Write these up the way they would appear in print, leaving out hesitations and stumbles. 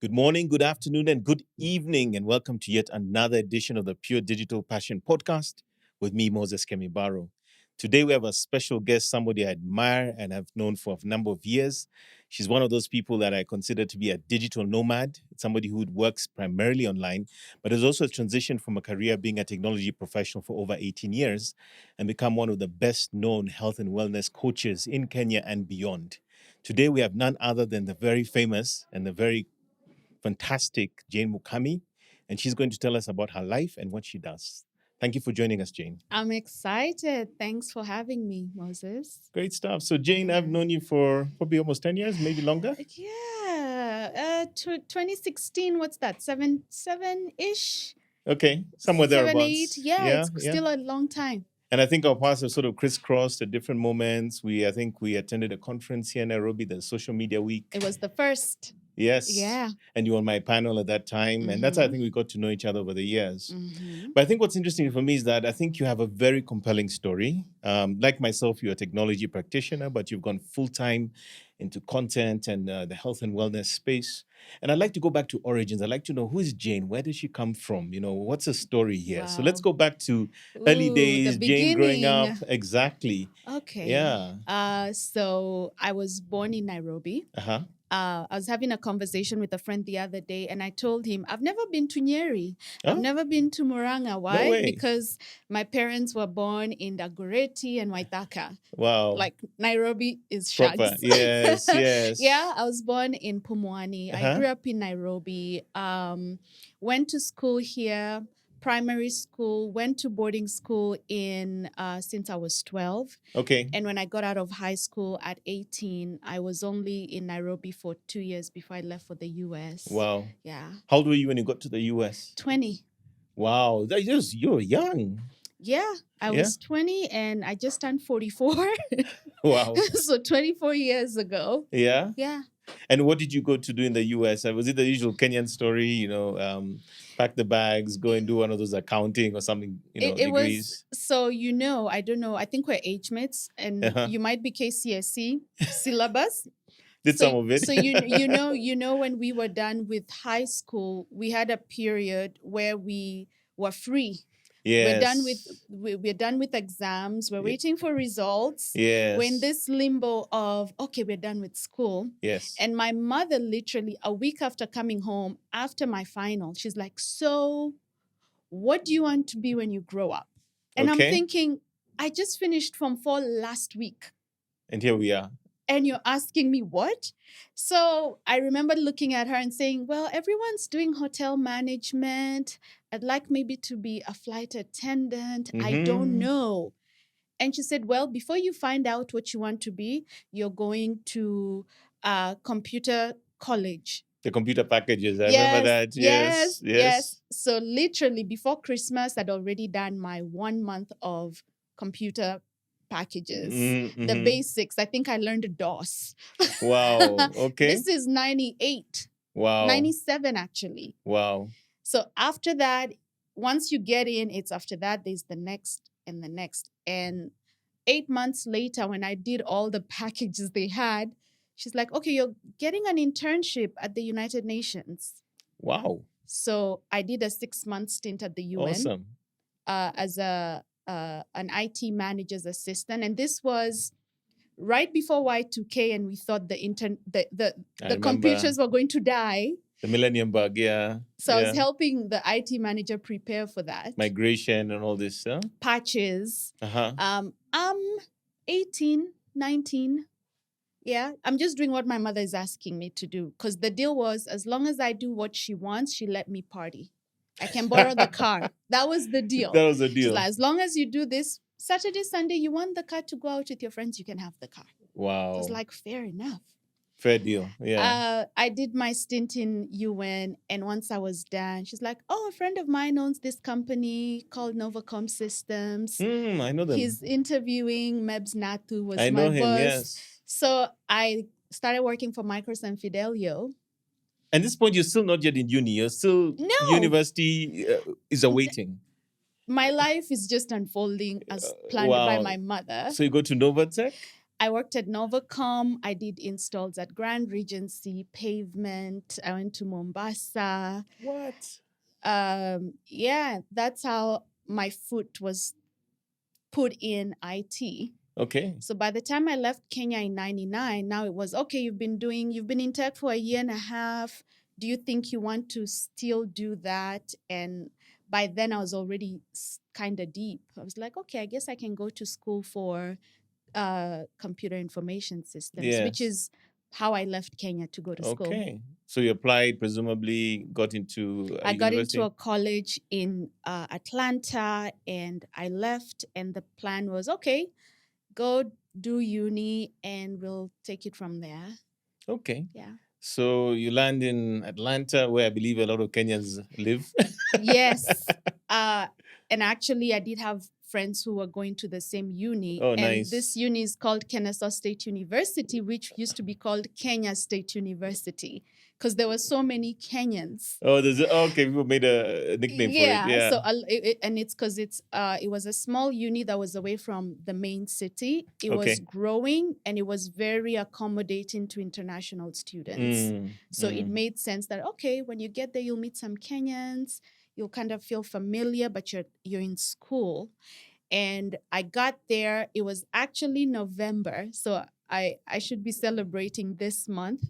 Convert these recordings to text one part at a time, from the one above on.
Good morning, good afternoon, and good evening, and welcome to yet another edition of the Pure Digital Passion Podcast with me, Moses Kemibaro. Today, we have a special guest, somebody I admire and have known for a number of years. She's one of those people that I consider to be a digital nomad, somebody who works primarily online, but has also transitioned from a career being a technology professional for over 18 years and become one of the best known health and wellness coaches in Kenya and beyond. Today, we have none other than the very famous and the very fantastic Jane Mukami, and she's going to tell us about her life and what she does. Thank you for joining us, Jane. I'm excited. Thanks for having me, Moses. Great stuff. So, Jane, I've known you for probably almost 10 years, maybe longer. Yeah. 2016, what's that? Seven-ish? Okay, somewhere 7, thereabouts. 8. Yeah, it's still a long time. And I think our paths have sort of crisscrossed at different moments. I think we attended a conference here in Nairobi, the Social Media Week. It was the first. Yes. Yeah. And you were on my panel at that time. And that's how I think we got to know each other over the years. Mm-hmm. But I think what's interesting for me is that I think you have a very compelling story. Like myself, you're a technology practitioner, but you've gone full-time into content and the health and wellness space. And I'd like to go back to origins. I'd like to know, who is Jane? Where did she come from? You know, what's the story here? So let's go back to early days, Jane growing up. Exactly. Okay. Yeah. So I was born in Nairobi. Uh-huh. I was having a conversation with a friend the other day, and I told him, I've never been to Nyeri. I've never been to Murang'a. Why? No way. Because my parents were born in Dagoretti and Waithaka. Wow. Like Nairobi is Shanks. Proper. Yes, yes. Yeah, I was born in Pumwani. I grew up in Nairobi. Went to school here, primary school, went to boarding school since I was 12. Okay. And when I got out of high school at 18, I was only in Nairobi for 2 years before I left for the US. Wow. Yeah. How old were you when you got to the US? 20. Wow. You're young. Yeah, I was 20 and I just turned 44. Wow. So 24 years ago. Yeah? Yeah. And what did you go to do in the US? Was it the usual Kenyan story, pack the bags, go and do one of those accounting or something, it degrees? Was, so, I don't know, I think we're age mates and you might be KCSE syllabus. Did some of it. So you know when we were done with high school, we had a period where we were free. Yes. We're done with exams. We're waiting for results. Yes. We're in this limbo of, okay, we're done with school. Yes. And my mother literally a week after coming home, after my final, she's like, so what do you want to be when you grow up? And I'm thinking, I just finished Form 4 last week. And here we are. And you're asking me what? So I remember looking at her and saying, well, everyone's doing hotel management. I'd like maybe to be a flight attendant. Mm-hmm. I don't know. And she said, well, before you find out what you want to be, you're going to computer college. The computer packages. I remember that. Yes. So literally before Christmas, I'd already done my 1 month of computer packages, the basics. I think I learned DOS. Wow. Okay. This is 98. Wow. 97 actually. Wow. So after that, once you get in, it's after that, there's the next and the next. And 8 months later, when I did all the packages they had, she's like, okay, you're getting an internship at the United Nations. Wow. So I did a 6-month stint at the UN. Awesome. As an IT manager's assistant, and this was right before Y2K, and we thought the computers were going to die. The millennium bug, yeah. So I was helping the IT manager prepare for that. Migration and all this, huh? Patches. Uh-huh. I'm 18, 19. Yeah, I'm just doing what my mother is asking me to do, because the deal was, as long as I do what she wants, she let me party. I can borrow the car. That was the deal. That was the deal. Like, as long as you do this, Saturday, Sunday, you want the car to go out with your friends, you can have the car. Wow. I was like, fair enough. Fair deal, yeah. I did my stint in UN, and once I was done, she's like, oh, a friend of mine owns this company called Novacom Systems. I know them. He's interviewing. Mebs Natu was my boss. I know him, yes. So I started working for Micros and Fidelio. At this point, you're still not yet in uni. You're still university is awaiting. My life is just unfolding as planned by my mother. So you go to Novatech? I worked at Novacom. I did installs at Grand Regency, pavement. I went to Mombasa. What? Yeah, that's how my foot was put in IT. Okay. So by the time I left Kenya in 99, now it was, okay, you've been in tech for a year and a half. Do you think you want to still do that? And by then I was already kind of deep. I was like, okay, I guess I can go to school for computer information systems, which Yes. is how I left Kenya to go to school. Okay. So you applied, presumably got into a I got university? into a college in Atlanta, and I left, and the plan was, okay, go do uni and we'll take it from there. Okay. Yeah. So you land in Atlanta, where I believe a lot of Kenyans live. Yes. And actually, I did have friends who were going to the same uni. Oh, and nice. this uni is called Kennesaw State University, which used to be called Kenya State University, because there were so many Kenyans. Oh, okay. People made a nickname for it. Yeah. So and it's because it was a small uni that was away from the main city. It was growing, and it was very accommodating to international students. So it made sense that, okay, when you get there, you'll meet some Kenyans. You'll kind of feel familiar, but you're in school. And I got there. It was actually November, so I should be celebrating this month.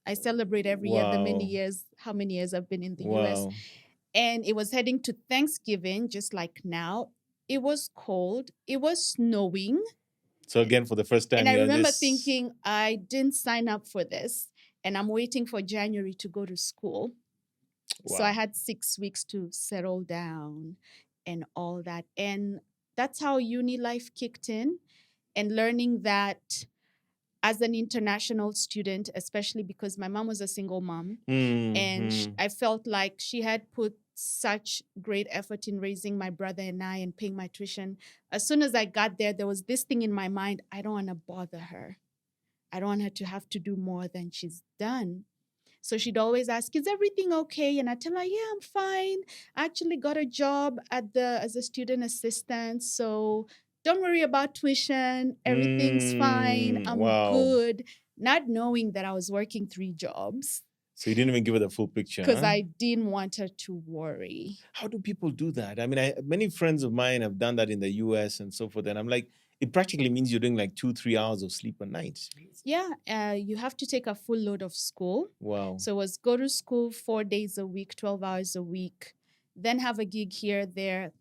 I celebrate every year, how many years I've been in the US. And it was heading to Thanksgiving, just like now. It was cold. It was snowing. So again, for the first time, and I remember thinking, I didn't sign up for this, and I'm waiting for January to go to school. Wow. So I had 6 weeks to settle down and all that. And that's how uni life kicked in, and learning that as an international student, especially because my mom was a single mom, and I felt like she had put such great effort in raising my brother and I and paying my tuition. As soon as I got there, there was this thing in my mind: I don't want to bother her. I don't want her to have to do more than she's done. So she'd always ask, is everything okay? And I tell her, yeah, I'm fine. I actually got a job as a student assistant. So don't worry about tuition. Everything's fine. I'm good. Not knowing that I was working 3 jobs. So you didn't even give her the full picture. Because I didn't want her to worry. How do people do that? I mean, many friends of mine have done that in the US and so forth. And I'm like, it practically means you're doing like 2-3 hours of sleep a night. Yeah, you have to take a full load of school. Wow. So it was go to school 4 days a week, 12 hours a week, then have a gig here, there.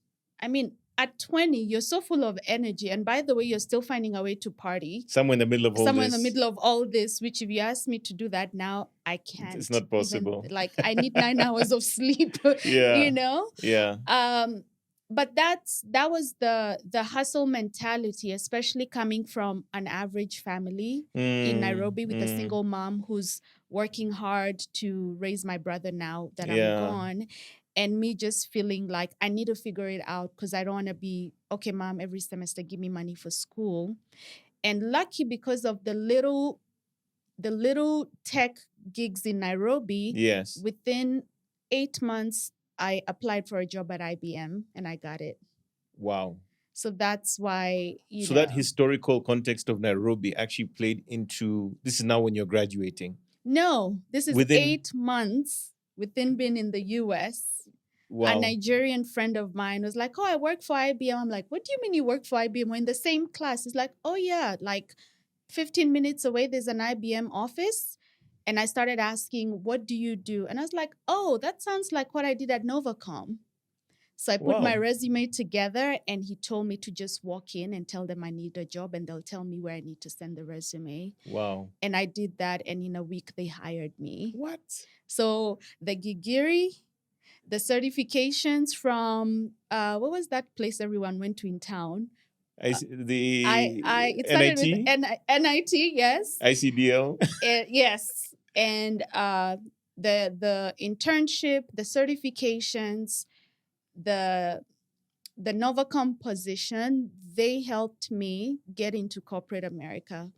I mean, at 20, you're so full of energy. And by the way, you're still finding a way to party. Somewhere in the middle of all this, which if you ask me to do that now, I can't. It's not possible. I need 9 hours of sleep, you know? Yeah. But that was the hustle mentality, especially coming from an average family in Nairobi with a single mom who's working hard to raise my brother now that I'm gone. And me just feeling like I need to figure it out because I don't want to be, okay, mom, every semester give me money for school. And lucky because of the little tech gigs in Nairobi, within 8 months, I applied for a job at IBM and I got it. Wow. So that's why, So that historical context of Nairobi actually played into, this is now when you're graduating. No, this is 8 months within being in the US. Wow. A Nigerian friend of mine was like, oh, I work for IBM. I'm like, what do you mean you work for IBM? We're in the same class. It's like, oh yeah, like 15 minutes away, there's an IBM office. And I started asking, what do you do? And I was like, oh, that sounds like what I did at Novacom. So I put my resume together and he told me to just walk in and tell them I need a job and they'll tell me where I need to send the resume. Wow. And I did that. And in a week, they hired me. What? So the gigiri, the certifications from, what was that place everyone went to in town? It started NIT? with NIT, yes. ICDL? Yes. And the internship, the certifications, the Novacom position, they helped me get into corporate America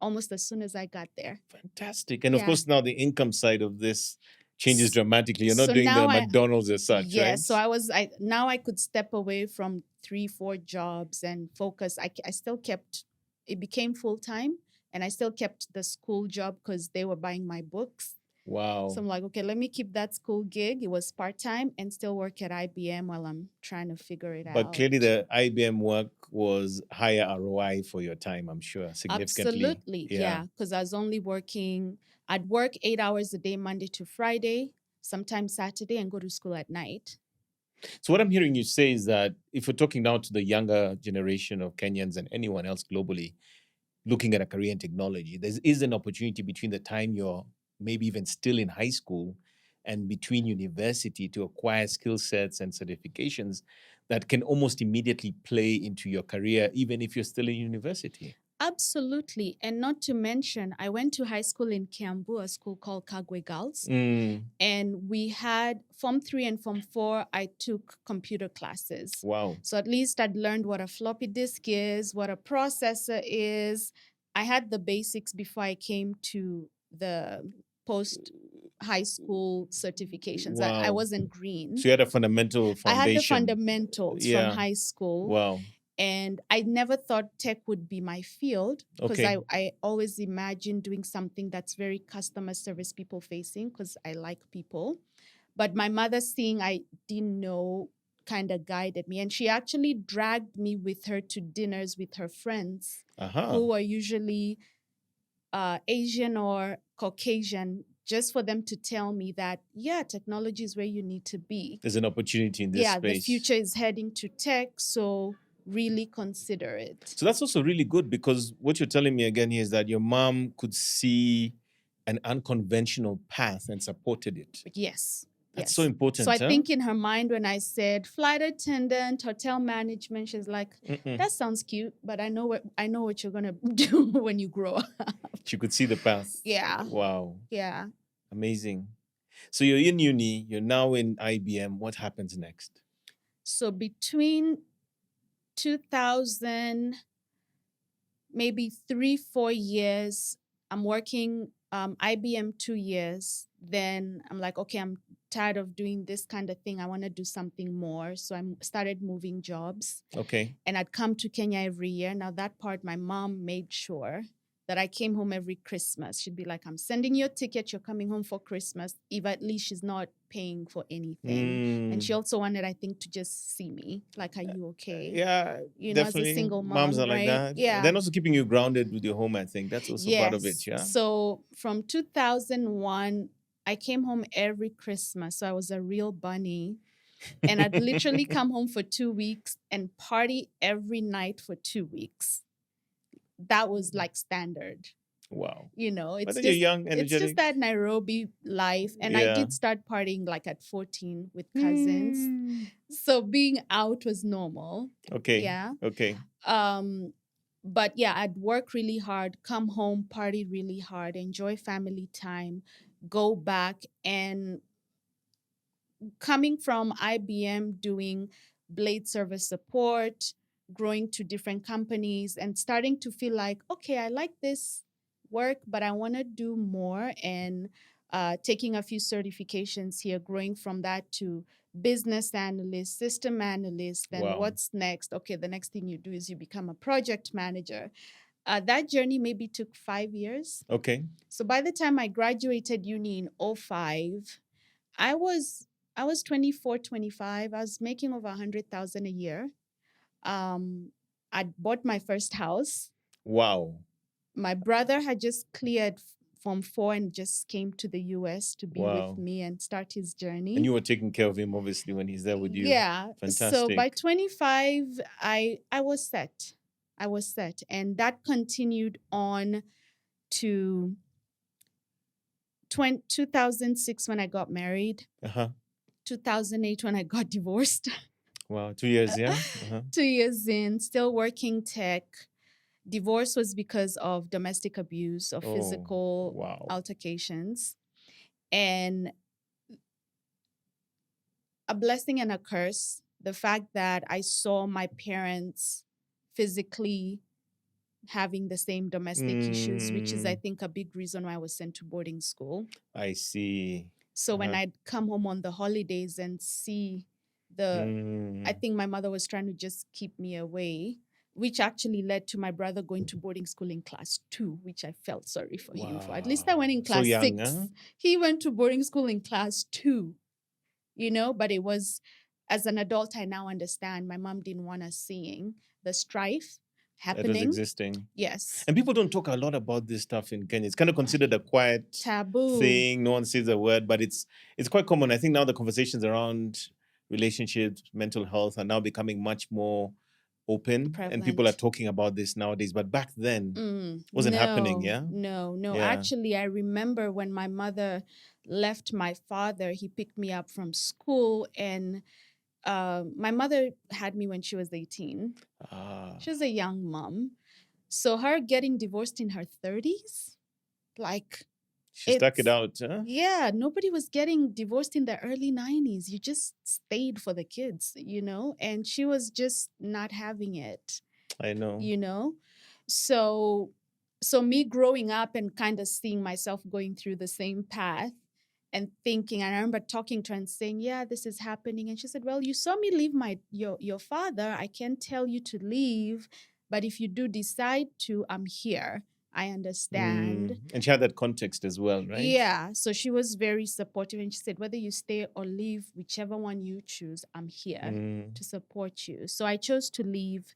almost as soon as I got there. Fantastic. And of course, now the income side of this changes dramatically. You're not doing the McDonald's as such, yeah, right? So now I could step away from 3-4 jobs and focus. I still kept it became full time, and I still kept the school job because they were buying my books. Wow. So I'm like, okay, let me keep that school gig. It was part time and still work at IBM while I'm trying to figure it out. But clearly, the IBM work was higher ROI for your time, I'm sure, significantly. Absolutely. Yeah. Because I was only working, I'd work 8 hours a day, Monday to Friday, sometimes Saturday, and go to school at night. So what I'm hearing you say is that if we're talking now to the younger generation of Kenyans and anyone else globally looking at a career in technology, there is an opportunity between the time you're maybe even still in high school and between university to acquire skill sets and certifications that can almost immediately play into your career, even if you're still in university. Absolutely. And not to mention, I went to high school in Kiambu, a school called Kagwe Girls. And we had Form 3 and Form 4, I took computer classes. Wow. So at least I'd learned what a floppy disk is, what a processor is. I had the basics before I came to the post high school certifications. Wow. I wasn't green. So you had a fundamental foundation. I had the fundamentals from high school. Wow. And I never thought tech would be my field because Okay. I always imagined doing something that's very customer service people facing because I like people. But my mother, seeing I didn't know, kind of guided me. And she actually dragged me with her to dinners with her friends who were usually Asian or Caucasian, just for them to tell me that, yeah, technology is where you need to be. There's an opportunity in this space. Yeah, the future is heading to tech. So really consider it. So that's also really good because what you're telling me again here is that your mom could see an unconventional path and supported it. Yes. That's so important. So I think in her mind, when I said flight attendant, hotel management, she's like, that sounds cute, but I know what you're gonna do when you grow up. She could see the path. Yeah. Wow. Yeah. Amazing. So you're in uni, you're now in IBM. What happens next? So between 2000, maybe 3-4 years, I'm working IBM 2 years. Then I'm like, okay, I'm tired of doing this kind of thing. I want to do something more. So I started moving jobs. Okay. And I'd come to Kenya every year. Now that part, my mom made sure that I came home every Christmas. She'd be like, I'm sending you a ticket. You're coming home for Christmas. If at least she's not paying for anything. And she also wanted, I think, to just see me. Like, are you okay? Yeah, you know, definitely. As a single mom, moms are right? like that. Yeah. Then also keeping you grounded with your home, I think. That's also part of it, yeah? So from 2001, I came home every Christmas. So I was a real bunny. And I'd literally come home for 2 weeks and party every night for 2 weeks. That was like standard. Wow. You know, it's But just, you're young, energetic. it's just that Nairobi life. And I did start partying like at 14 with cousins. So being out was normal. Okay. Yeah. Okay. But yeah, I'd work really hard, come home, party really hard, enjoy family time, go back. And coming from IBM doing blade server support, growing to different companies and starting to feel like, okay, I like this work, but I want to do more, and taking a few certifications here, growing from that to business analyst, system analyst. Then what's next? Okay, the next thing you do is you become a project manager. That journey maybe took 5 years. Okay. So by the time I graduated uni in 2005, I was 24, 25. I was making over 100,000 a year. I'd bought my first house. Wow. My brother had just cleared Form 4 and just came to the US to be with me and start his journey. And you were taking care of him, obviously, when he's there with you. Yeah. Fantastic. So by 25, I was set. I was set. And that continued on to 2006 when I got married. 2008 when I got divorced. Wow, 2 years, yeah? 2 years in, still working tech. Divorce was because of domestic abuse or physical altercations. And a blessing and a curse, the fact that I saw my parents physically having the same domestic issues, which is, I think, a big reason why I was sent to boarding school. I see. So when I'd come home on the holidays and see I think my mother was trying to just keep me away. which actually led to my brother going to boarding school in class 2, which I felt sorry for him for. At least I went in So class young, 6. huh? He went to boarding school in class 2, but it was, as an adult, I now understand my mom didn't want us seeing the strife That was happening. existing. Yes. And people don't talk a lot about this stuff in Kenya. It's kind of considered a quiet Taboo. thing. No one says a word, but it's quite common. I think now the conversations around relationships, mental health are now becoming much more open, and people are Prevalent. talking about this nowadays. But back then, wasn't happening. Yeah. No. Yeah. Actually, I remember when my mother left my father, he picked me up from school, and my mother had me when she was 18. She was a young mom. So her getting divorced in her 30s, like, She stuck it out, huh? yeah, nobody was getting divorced in the early 90s. You just stayed for the kids, and she was just not having it. I know. So me growing up and kind of seeing myself going through the same path and thinking, and I remember talking to her and saying, yeah, this is happening. And she said, well, you saw me leave your father. I can't tell you to leave, but if you do decide to, I'm here. I understand. And she had that context as well, right? Yeah. So she was very supportive, and she said, whether you stay or leave, whichever one you choose, I'm here to support you. So I chose to leave.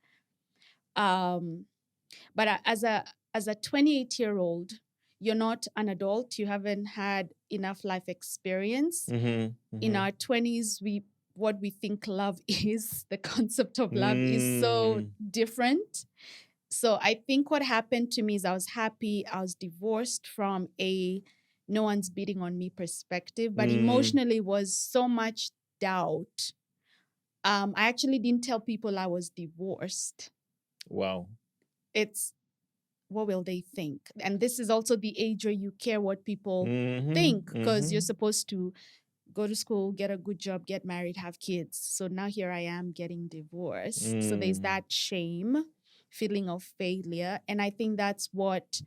But as a 28-year-old, you're not an adult. You haven't had enough life experience. In our 20s, what we think love is, the concept of love is so different. So I think what happened to me is I was happy. I was divorced from a no one's beating on me perspective, but emotionally was so much doubt. I actually didn't tell people I was divorced. Wow. It's, what will they think? And this is also the age where you care what people think, because you're supposed to go to school, get a good job, get married, have kids. So now here I am getting divorced. So there's that shame, feeling of failure. And I think that's what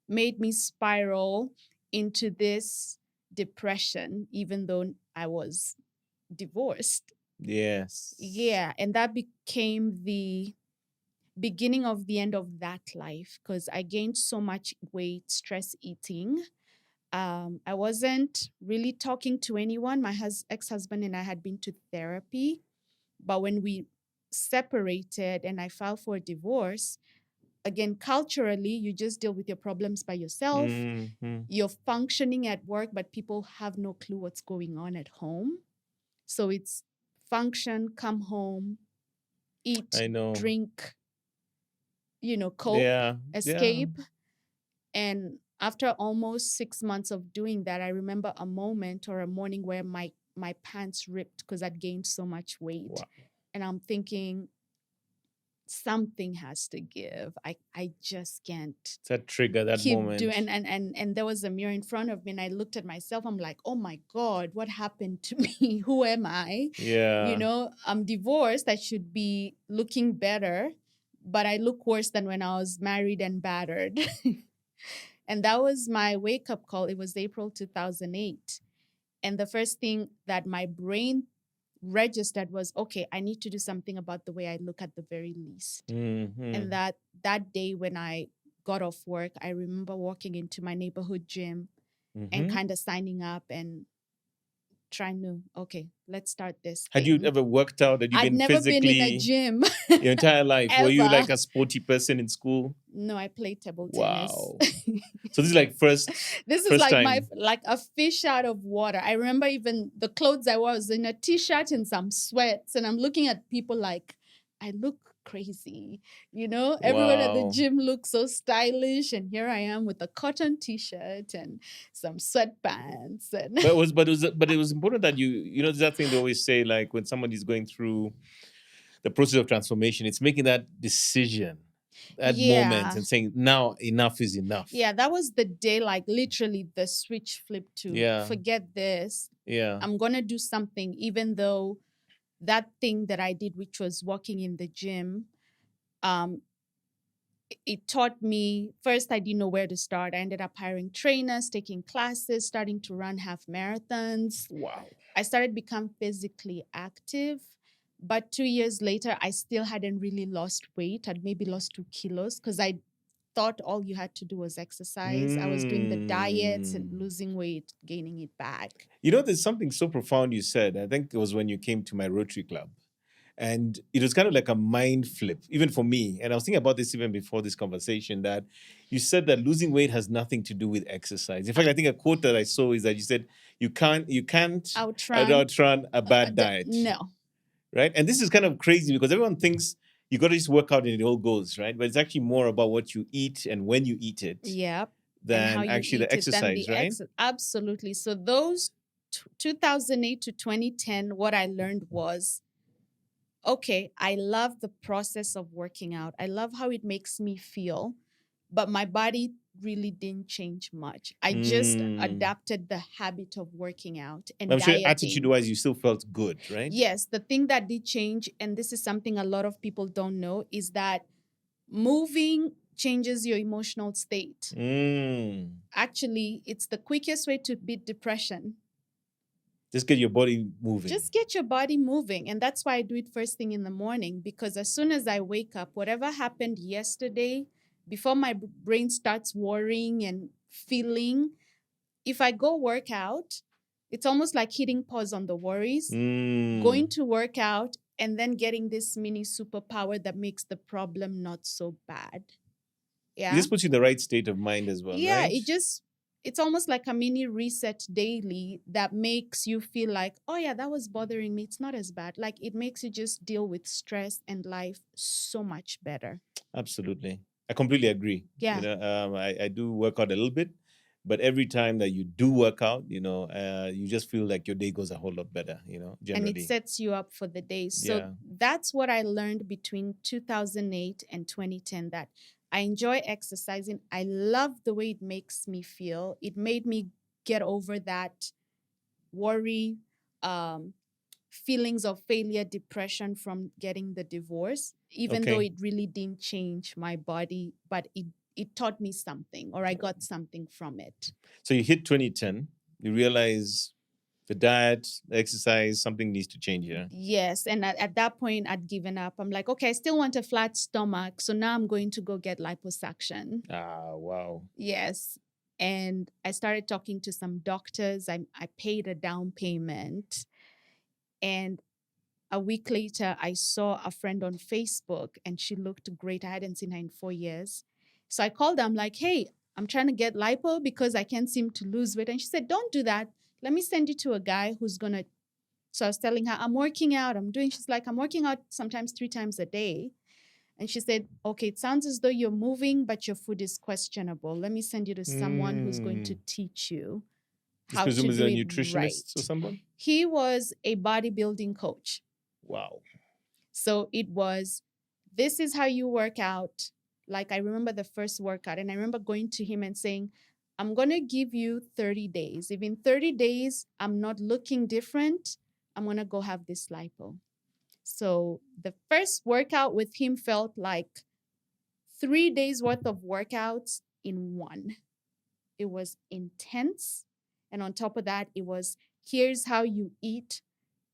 made me spiral into this depression, even though I was divorced. Yes. Yeah. And that became the beginning of the end of that life, because I gained so much weight, stress eating. I wasn't really talking to anyone. My ex-husband and I had been to therapy, but when we separated and I filed for a divorce, again, culturally, you just deal with your problems by yourself. You're functioning at work, but people have no clue what's going on at home. So it's function, come home, eat, drink, cope, escape. Yeah. And after almost 6 months of doing that, I remember a moment or a morning where my pants ripped because I'd gained so much weight. Wow. And I'm thinking, something has to give. I just can't. It's that trigger, that keep moment. Doing, and there was a mirror in front of me, and I looked at myself. I'm like, oh my God, what happened to me? Who am I? Yeah. I'm divorced. I should be looking better, but I look worse than when I was married and battered. And that was my wake-up call. It was April 2008. And the first thing that my brain registered was, okay, I need to do something about the way I look at the very least. And that day when I got off work, I remember walking into my neighborhood gym and kind of signing up and trying to, okay, let's start this thing. Had you ever worked out? Had you I'd been never physically been in a gym your entire life? Were you ever. like a sporty person in school? No, I played table Wow. tennis. So this is like first. This is first like time. like a fish out of water. I remember even the clothes I wore was in a t-shirt and some sweats, and I'm looking at people like I look crazy. Everyone at the Wow. gym looks so stylish, and here I am with a cotton t-shirt and some sweatpants. And But it was important that there's that thing they always say, like when somebody's going through the process of transformation, it's making that decision at moment and saying, now enough is enough. Yeah, that was the day, like literally the switch flipped to forget this. Yeah. I'm going to do something, even though that thing that I did, which was walking in the gym, it taught me, first, I didn't know where to start. I ended up hiring trainers, taking classes, starting to run half marathons. Wow. I started becoming physically active. But 2 years later, I still hadn't really lost weight. I'd maybe lost 2 kilos because I thought all you had to do was exercise. I was doing the diets and losing weight, gaining it back. You know, there's something so profound you said. I think it was when you came to my Rotary Club. And it was kind of like a mind flip, even for me. And I was thinking about this even before this conversation, that you said that losing weight has nothing to do with exercise. In fact, I think a quote that I saw is that you said you can't outrun a bad diet. No. Right? And this is kind of crazy because everyone thinks you got to just work out and it all goes, right? But it's actually more about what you eat and when you eat it. Yeah. Than actually the exercise, right? Absolutely. So those 2008 to 2010, what I learned was, okay, I love the process of working out. I love how it makes me feel, but my body really didn't change much. I just adapted the habit of working out and I'm sure dieting. attitude-wise, you still felt good, right? Yes. The thing that did change, and this is something a lot of people don't know, is that moving changes your emotional state. Actually, it's the quickest way to beat depression. Just get your body moving. Just get your body moving. And that's why I do it first thing in the morning, because as soon as I wake up, whatever happened yesterday, before my brain starts worrying and feeling, if I go work out, it's almost like hitting pause on the worries, going to work out, and then getting this mini superpower that makes the problem not so bad. Yeah. This puts you in the right state of mind as well, yeah, right? It's almost like a mini reset daily that makes you feel like, oh yeah, that was bothering me. It's not as bad. Like, it makes you just deal with stress and life so much better. Absolutely. I completely agree. Yeah. You know, I do work out a little bit, but every time that you do work out, you know, you just feel like your day goes a whole lot better, you know, generally. And it sets you up for the day. So that's what I learned between 2008 and 2010, that I enjoy exercising. I love the way it makes me feel. It made me get over that worry, feelings of failure, depression from getting the divorce, even though it really didn't change my body, but it taught me something, or I got something from it. So you hit 2010, you realize the diet, the exercise, something needs to change here. Yes. And at that point, I'd given up. I'm like, okay, I still want a flat stomach. So now I'm going to go get liposuction. Ah, wow. Yes. And I started talking to some doctors. I paid a down payment. And a week later, I saw a friend on Facebook and she looked great. I hadn't seen her in 4 years. So I called her. I'm like, hey, I'm trying to get lipo because I can't seem to lose weight. And she said, don't do that. Let me send you to a guy who's going to. So I was telling her, I'm working out. She's like, I'm working out sometimes 3 times a day. And she said, okay, it sounds as though you're moving, but your food is questionable. Let me send you to someone who's going to teach you how to do it a nutritionist or someone? He was a bodybuilding coach. Wow. So it was, this is how you work out. Like, I remember the first workout, and I remember going to him and saying, I'm going to give you 30 days. If in 30 days I'm not looking different, I'm going to go have this lipo. So the first workout with him felt like 3 days worth of workouts in one. It was intense. And on top of that, it was, here's how you eat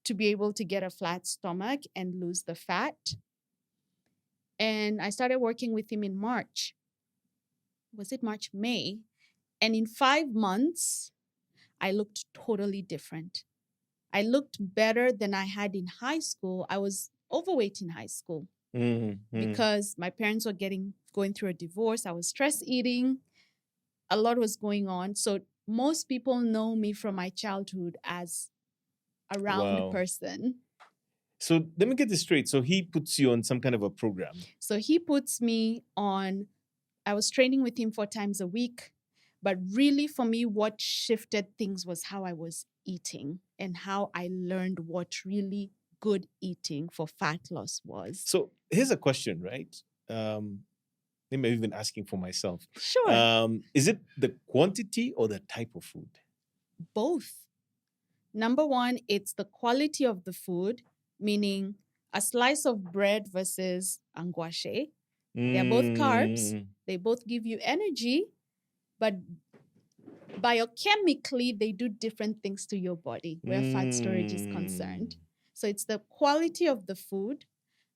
to be able to get a flat stomach and lose the fat. And I started working with him in March. Was it March, May? And in 5 months, I looked totally different. I looked better than I had in high school. I was overweight in high school because my parents were going through a divorce. I was stress eating. A lot was going on. So most people know me from my childhood as a round person. So let me get this straight. So he puts you on some kind of a program. So he puts me on, I was training with him 4 times a week. But really, for me, what shifted things was how I was eating and how I learned what really good eating for fat loss was. So here's a question, right? Maybe even asking for myself. Sure. Is it the quantity or the type of food? Both. Number one, it's the quality of the food, meaning a slice of bread versus angwashe. They're both carbs. They both give you energy. But biochemically, they do different things to your body where fat storage is concerned. So it's the quality of the food,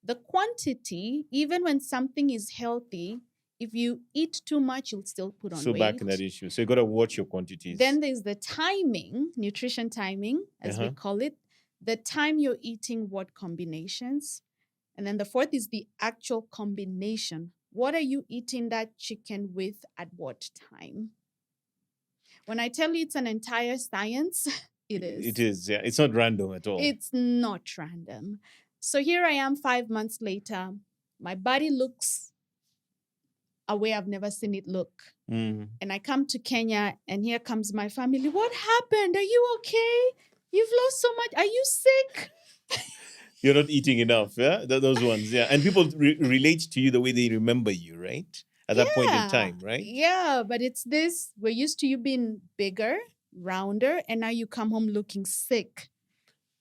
the quantity, even when something is healthy, if you eat too much, you'll still put on So back in that weight. issue. So you got to watch your quantities. Then there's the timing, nutrition timing, as we call it. The time you're eating, what combinations. And then the fourth is the actual combination. What are you eating that chicken with at what time? When I tell you it's an entire science, it is. It is, yeah. It's not random at all. It's not random. So here I am 5 months later. My body looks a way I've never seen it look. Mm. And I come to Kenya and here comes my family. What happened? Are you okay? You've lost so much. Are you sick? You're not eating enough, yeah? Those ones, yeah. And people relate to you the way they remember you, right? At that point in time, right? Yeah, but it's this, we're used to you being bigger, rounder, and now you come home looking sick.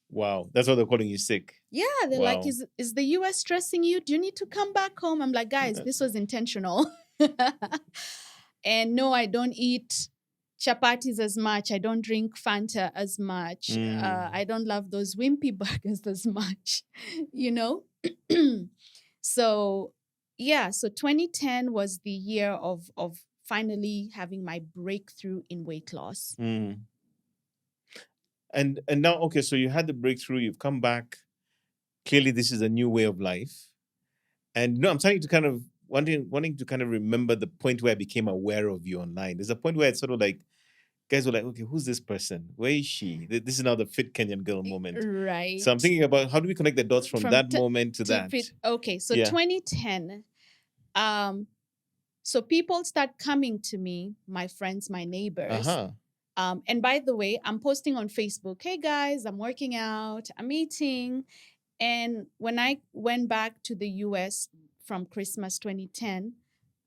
Wow. That's why they're calling you sick. Yeah, they're like, is the US stressing you? Do you need to come back home? I'm like, guys, this was intentional. And no, I don't eat chapatis as much. I don't drink Fanta as much. I don't love those wimpy burgers as much, you know? So, yeah, so 2010 was the year of finally having my breakthrough in weight loss. Mm. And now, okay, so you had the breakthrough, you've come back. Clearly, this is a new way of life. And I'm trying to kind of wanting to kind of remember the point where I became aware of you online. There's a point where it's sort of like, guys were like, okay, who's this person? Where is she? This is now the Fit Kenyan Girl moment. Right. So I'm thinking about how do we connect the dots from that moment to that? Okay, so 2010. So people start coming to me, my friends, my neighbors. And by the way, I'm posting on Facebook, hey guys, I'm working out, I'm eating. And when I went back to the US from Christmas 2010,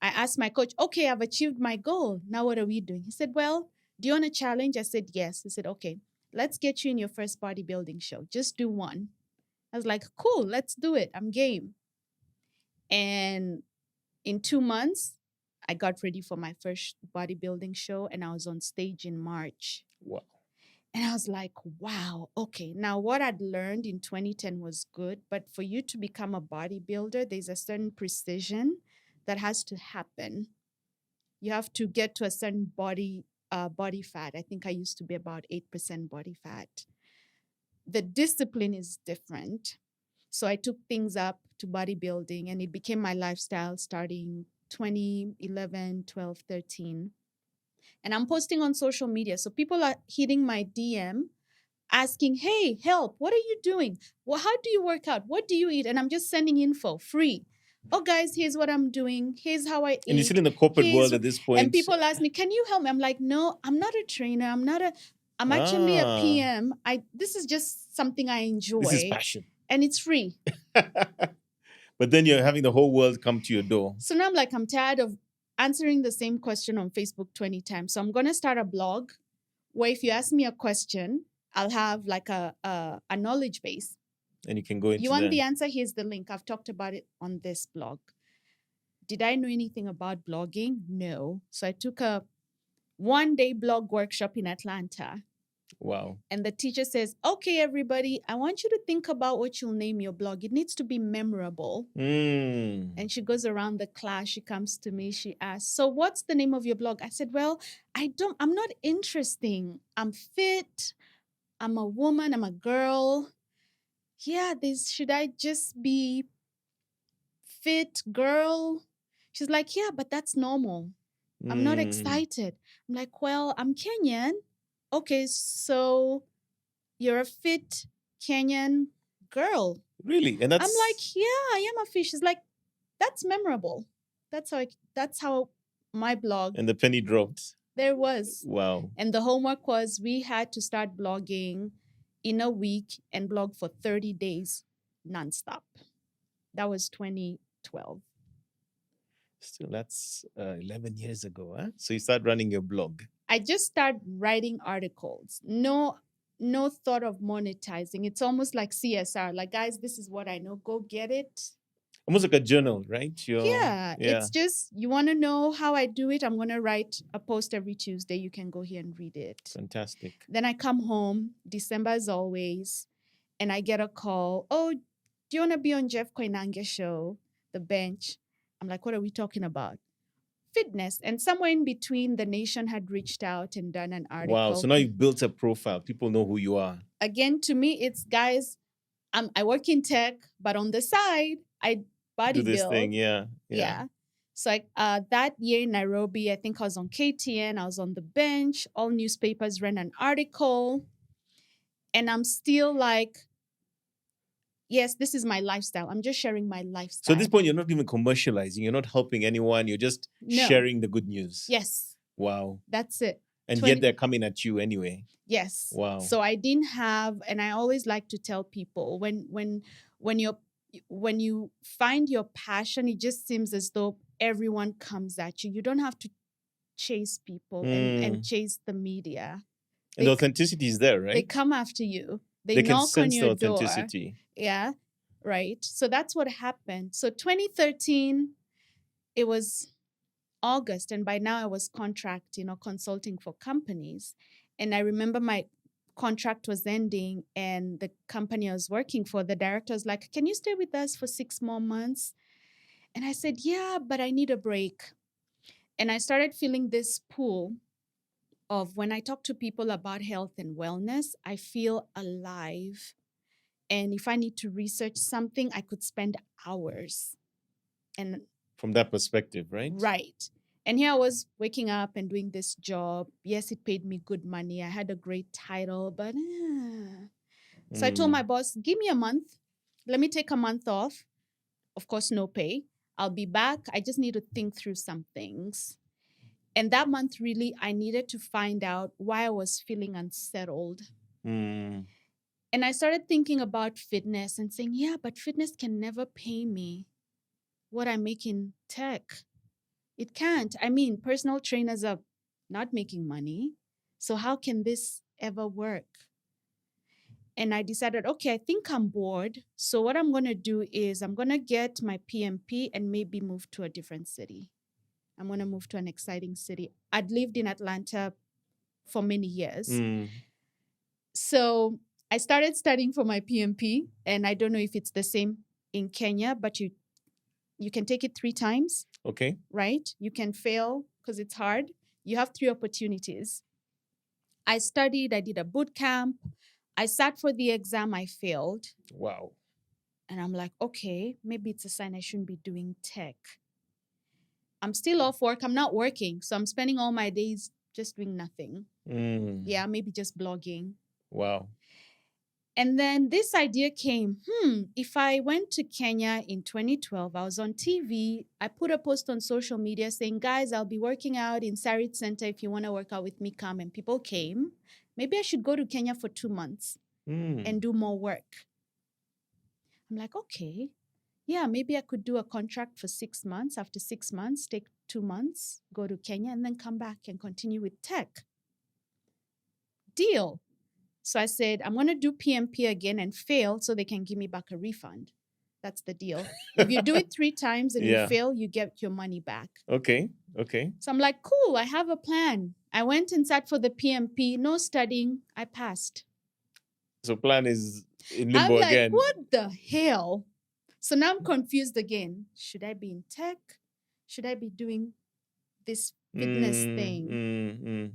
I asked my coach, okay, I've achieved my goal. Now what are we doing? He said, well, do you want a challenge? I said, yes. He said, okay, let's get you in your first bodybuilding show. Just do one. I was like, cool, let's do it. I'm game. And in 2 months, I got ready for my first bodybuilding show and I was on stage in March. Wow. And I was like, wow, okay. Now, what I'd learned in 2010 was good, but for you to become a bodybuilder, there's a certain precision that has to happen. You have to get to a certain body fat. I think I used to be about 8% body fat. The discipline is different. So I took things up to bodybuilding and it became my lifestyle starting 2011, 12, 13. And I'm posting on social media. So people are hitting my DM asking, hey, help, what are you doing? Well, how do you work out? What do you eat? And I'm just sending info free. Oh, guys, here's what I'm doing. Here's how I eat. And you're still in the corporate world at this point. And people ask me, can you help me? I'm like, no, I'm not a trainer. I'm actually a PM. This is just something I enjoy. This is passion. And it's free. But then you're having the whole world come to your door. So now I'm like, I'm tired of answering the same question on Facebook 20 times. So I'm going to start a blog where if you ask me a question, I'll have like a knowledge base. And you can go into You want the answer? Here's the link. I've talked about it on this blog. Did I know anything about blogging? No. So I took a 1-day blog workshop in Atlanta. Wow. And the teacher says, okay, everybody, I want you to think about what you'll name your blog. It needs to be memorable. And she goes around the class. She comes to me. She asks, so what's the name of your blog? I said, well, I'm not interesting. I'm fit. I'm a woman. I'm a girl. Yeah, should I just be fit girl? She's like, yeah, but that's normal. I'm not excited. I'm like, well, I'm Kenyan. Okay, so you're a fit Kenyan girl. Really? And I'm like, yeah, I am a fish. She's like, that's memorable. That's how my blog. And the penny dropped. There was. Wow. And the homework was we had to start blogging in a week and blog for 30 days nonstop. That was 2012. Still, that's 11 years ago, huh? So you start running your blog. I just started writing articles. No thought of monetizing. It's almost like CSR. Like, guys, this is what I know. Go get it. Almost like a journal, right? Yeah. It's just, you want to know how I do it? I'm going to write a post every Tuesday. You can go here and read it. Fantastic. Then I come home, December as always, And I get a call. Oh, do you want to be on Jeff Koinange's show, The Bench? I'm like, what are we talking about? Fitness. And somewhere in between, The Nation had reached out and done an article. Wow. So now you've built a profile. People know who you are. Again, to me, it's guys, I work in tech, but on the side, I bodybuild. Do this thing. Yeah. Yeah. So that year in Nairobi, I think I was on KTN, I was on The Bench, all newspapers ran an article. And I'm still like, yes, this is my lifestyle. I'm just sharing my lifestyle. So at this point, you're not even commercializing. You're not helping anyone. You're just sharing the good news. Yes. Wow. That's it. And yet they're coming at you anyway. Yes. Wow. So I didn't have, and I always like to tell people when you find your passion, it just seems as though everyone comes at you. You don't have to chase people and chase the media. And the authenticity is there, right? They come after you. They can knock sense on your the authenticity. door. Yeah, right. So that's what happened. So 2013, it was August, and by now I was contracting or consulting for companies. And I remember my contract was ending, and the company I was working for, the director was like, "Can you stay with us for 6 more months?" And I said, "Yeah, but I need a break." And I started feeling this pull of when I talk to people about health and wellness, I feel alive. And if I need to research something, I could spend hours. And from that perspective, right? Right. And here I was waking up and doing this job. Yes, it paid me good money. I had a great title, but so I told my boss, give me a month. Let me take a month off. Of course, no pay. I'll be back. I just need to think through some things. And that month, really, I needed to find out why I was feeling unsettled. And I started thinking about fitness and saying, yeah, but fitness can never pay me what I make in tech. It can't. I mean, personal trainers are not making money. So how can this ever work? And I decided, okay, I think I'm bored. So what I'm going to do is I'm going to get my PMP and maybe move to a different city. I'm going to move to an exciting city. I'd lived in Atlanta for many years. So I started studying for my PMP, and I don't know if it's the same in Kenya, but you can take it 3 times. Okay. Right? You can fail because it's hard. You have 3 opportunities. I studied, I did a boot camp. I sat for the exam, I failed. Wow. And I'm like, okay, maybe it's a sign I shouldn't be doing tech. I'm still off work. I'm not working. So I'm spending all my days just doing nothing. Yeah, maybe just blogging. Wow. And then this idea came, if I went to Kenya in 2012, I was on TV. I put a post on social media saying, guys, I'll be working out in Sarit Center. If you want to work out with me, come. And people came. Maybe I should go to Kenya for 2 months and do more work. I'm like, okay, yeah, maybe I could do a contract for 6 months. After 6 months, take 2 months, go to Kenya, and then come back and continue with tech. Deal. So I said, I'm going to do PMP again and fail so they can give me back a refund. That's the deal. If you do it 3 times and you fail, you get your money back. Okay. So I'm like, cool, I have a plan. I went and sat for the PMP, no studying, I passed. So plan is in limbo again. I'm like, what the hell? So now I'm confused again. Should I be in tech? Should I be doing this fitness thing?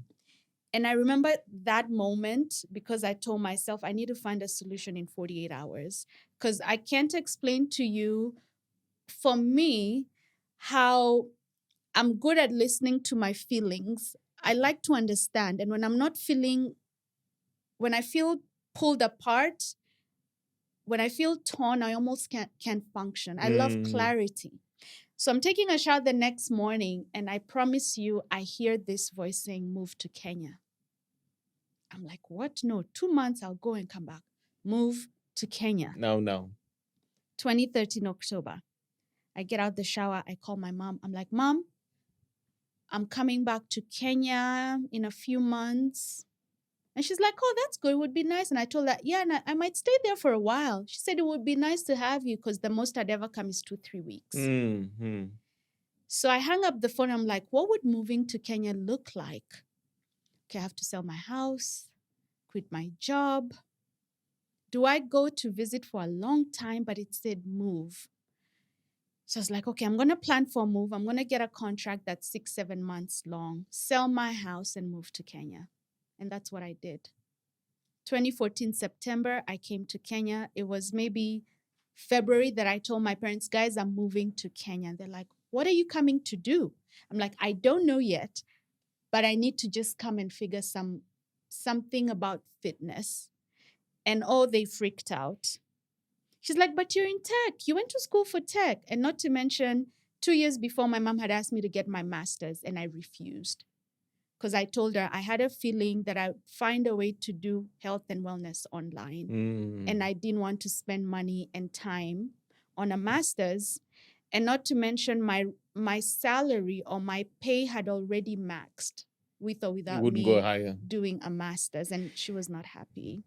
And I remember that moment because I told myself I need to find a solution in 48 hours because I can't explain to you, for me, how I'm good at listening to my feelings. I like to understand. And when I'm not feeling, when I feel pulled apart, when I feel torn, I almost can't function. I love clarity. So I'm taking a shower the next morning and I promise you, I hear this voice saying, move to Kenya. I'm like, what? No, 2 months, I'll go and come back. Move to Kenya. No. 2013 October. I get out the shower. I call my mom. I'm like, Mom, I'm coming back to Kenya in a few months. And she's like, oh, that's good. It would be nice. And I told her, yeah, and I might stay there for a while. She said it would be nice to have you because the most I'd ever come is 2-3 weeks. So I hung up the phone. I'm like, what would moving to Kenya look like? Okay, I have to sell my house, quit my job, do I go to visit for a long time? But it said move. So I was like, okay, I'm going to plan for a move. I'm going to get a contract that's 6, 7 months long, sell my house and move to Kenya. And that's what I did. 2014 September, I came to Kenya. It was maybe February that I told my parents, guys, I'm moving to Kenya. And they're like, what are you coming to do? I'm like, I don't know yet, but I need to just come and figure something about fitness. And oh, they freaked out. She's like, but you're in tech. You went to school for tech. And not to mention, 2 years before, my mom had asked me to get my master's, and I refused. Because I told her I had a feeling that I'd find a way to do health and wellness online. And I didn't want to spend money and time on a master's. And not to mention my salary or my pay had already maxed with or without Wouldn't me go higher. doing a master's. And she was not happy.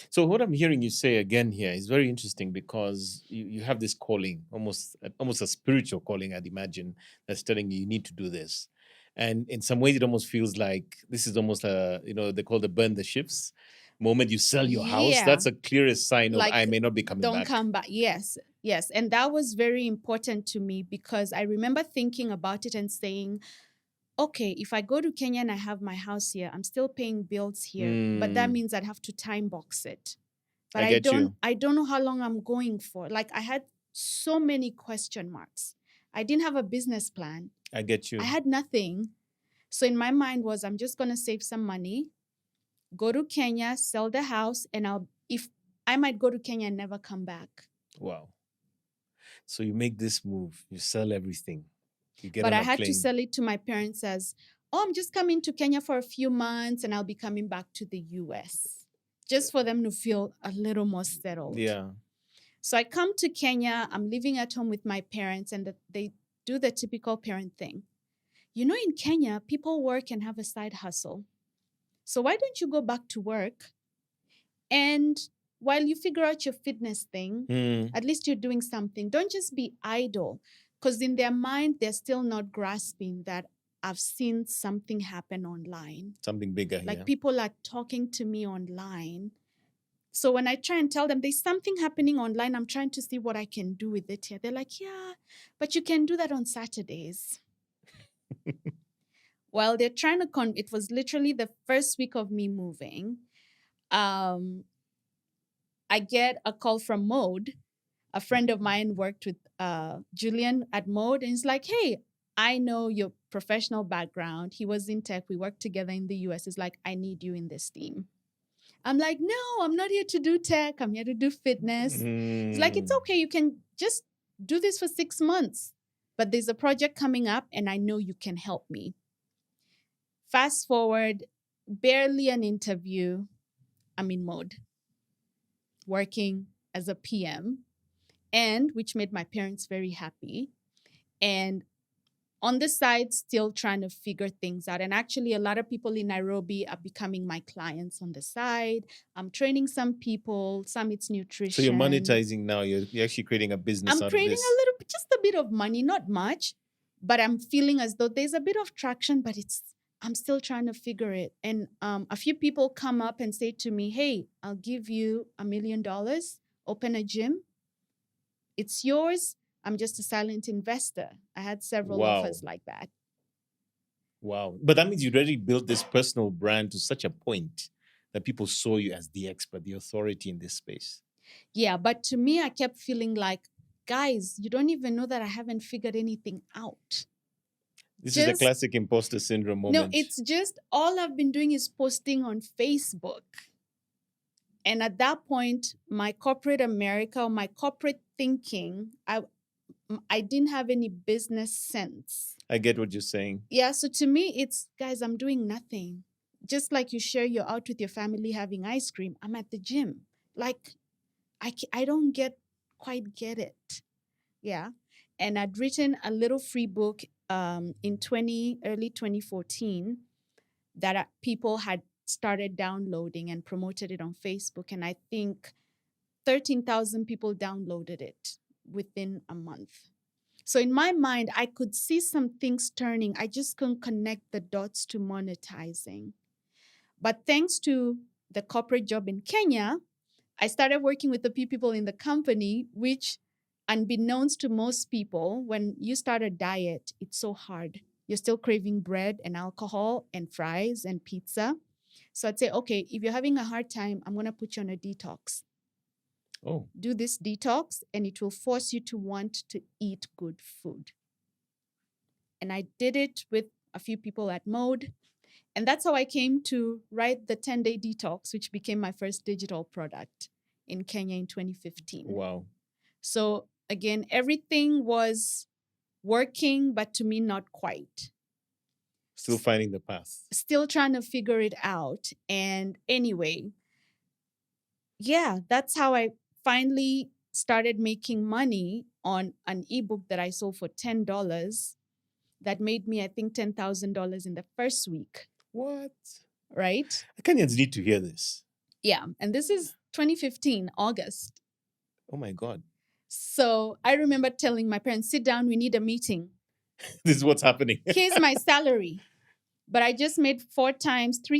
So what I'm hearing you say again here is very interesting, because you have this calling, almost a spiritual calling, I'd imagine, that's telling you need to do this. And in some ways, it almost feels like this is almost they call the burn the ships. Moment you sell your house, Yeah. that's a clearest sign of Like, I may not be coming Don't back. come back. Yes. And that was very important to me, because I remember thinking about it and saying, okay, if I go to Kenya and I have my house here, I'm still paying bills here, but that means I'd have to time box it. But I get you. I don't know how long I'm going for. Like, I had so many question marks. I didn't have a business plan. I get you. I had nothing. So in my mind was, I'm just going to save some money, go to Kenya, sell the house, and if I might go to Kenya and never come back. Wow. So you make this move, you sell everything. You get But on I a had plane. to sell it to my parents as, oh, I'm just coming to Kenya for a few months and I'll be coming back to the US, just for them to feel a little more settled. Yeah. So I come to Kenya, I'm living at home with my parents, and they do the typical parent thing. You know, in Kenya, people work and have a side hustle. So why don't you go back to work? And while you figure out your fitness thing, at least you're doing something. Don't just be idle. Because in their mind, they're still not grasping that I've seen something happen online. Something bigger. Like, yeah. people are talking to me online. So when I try and tell them there's something happening online, I'm trying to see what I can do with it here. They're like, yeah, but you can do that on Saturdays. While they're trying to it was literally the first week of me moving. I get a call from Mode. A friend of mine worked with Julian at Mode, and he's like, hey, I know your professional background. He was in tech. We worked together in the US. He's like, I need you in this team. I'm like, no, I'm not here to do tech. I'm here to do fitness. He's like, it's okay. You can just do this for 6 months. But there's a project coming up, and I know you can help me. Fast forward, barely an interview. I'm in Mode, working as a PM, and which made my parents very happy. And on the side, still trying to figure things out. And actually, a lot of people in Nairobi are becoming my clients on the side. I'm training some people, some it's nutrition. So you're monetizing now. You're actually creating a business out of I'm creating this. a little, just a bit of money, not much, but I'm feeling as though there's a bit of traction, but I'm still trying to figure it. And a few people come up and say to me, hey, I'll give you $1 million, open a gym. It's yours. I'm just a silent investor. I had several offers like that. Wow. But that means you'd already built this personal brand to such a point that people saw you as the expert, the authority in this space. Yeah, but to me, I kept feeling like, guys, you don't even know that I haven't figured anything out. This is the classic imposter syndrome moment. No, it's just all I've been doing is posting on Facebook. And at that point, my corporate America, or my corporate thinking, I didn't have any business sense. I get what you're saying. Yeah, so to me, it's, guys, I'm doing nothing. Just like you share you're out with your family having ice cream, I'm at the gym. Like, I don't quite get it. Yeah. And I'd written a little free book in early 2014 that people had started downloading and promoted it on Facebook. And I think 13,000 people downloaded it within a month. So in my mind, I could see some things turning. I just couldn't connect the dots to monetizing. But thanks to the corporate job in Kenya, I started working with the people in the company, which, unbeknownst to most people, when you start a diet, it's so hard. You're still craving bread and alcohol and fries and pizza. So I'd say, okay, if you're having a hard time, I'm going to put you on a detox. Oh, Do this detox, and it will force you to want to eat good food. And I did it with a few people at Mode. And that's how I came to write the 10-day detox, which became my first digital product in Kenya in 2015. wow. So again, everything was working, but to me, not quite. Still finding the path. Still trying to figure it out. And anyway, yeah, that's how I finally started making money on an ebook that I sold for $10 that made me, I think, $10,000 in the first week. What? Right? Kenyans need to hear this. Yeah. And this is 2015, August. Oh my God. So I remember telling my parents, sit down, we need a meeting. This is what's happening. Here's my salary. But I just made 3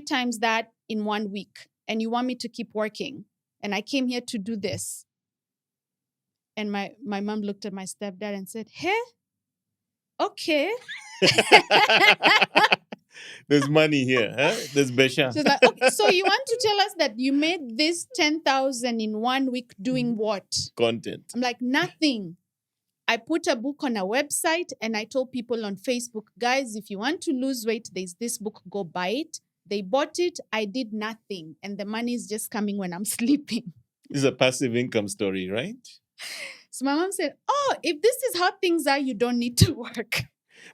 times that in 1 week. And you want me to keep working. And I came here to do this. And my mom looked at my stepdad and said, hey, okay. There's money here. Huh? There's Besha. She's like, okay, so you want to tell us that you made this 10,000 in 1 week doing what? Content. I'm like, nothing. I put a book on a website and I told people on Facebook, guys, if you want to lose weight, there's this book, go buy it. They bought it. I did nothing. And the money is just coming when I'm sleeping. This is a passive income story, right? So my mom said, oh, if this is how things are, you don't need to work.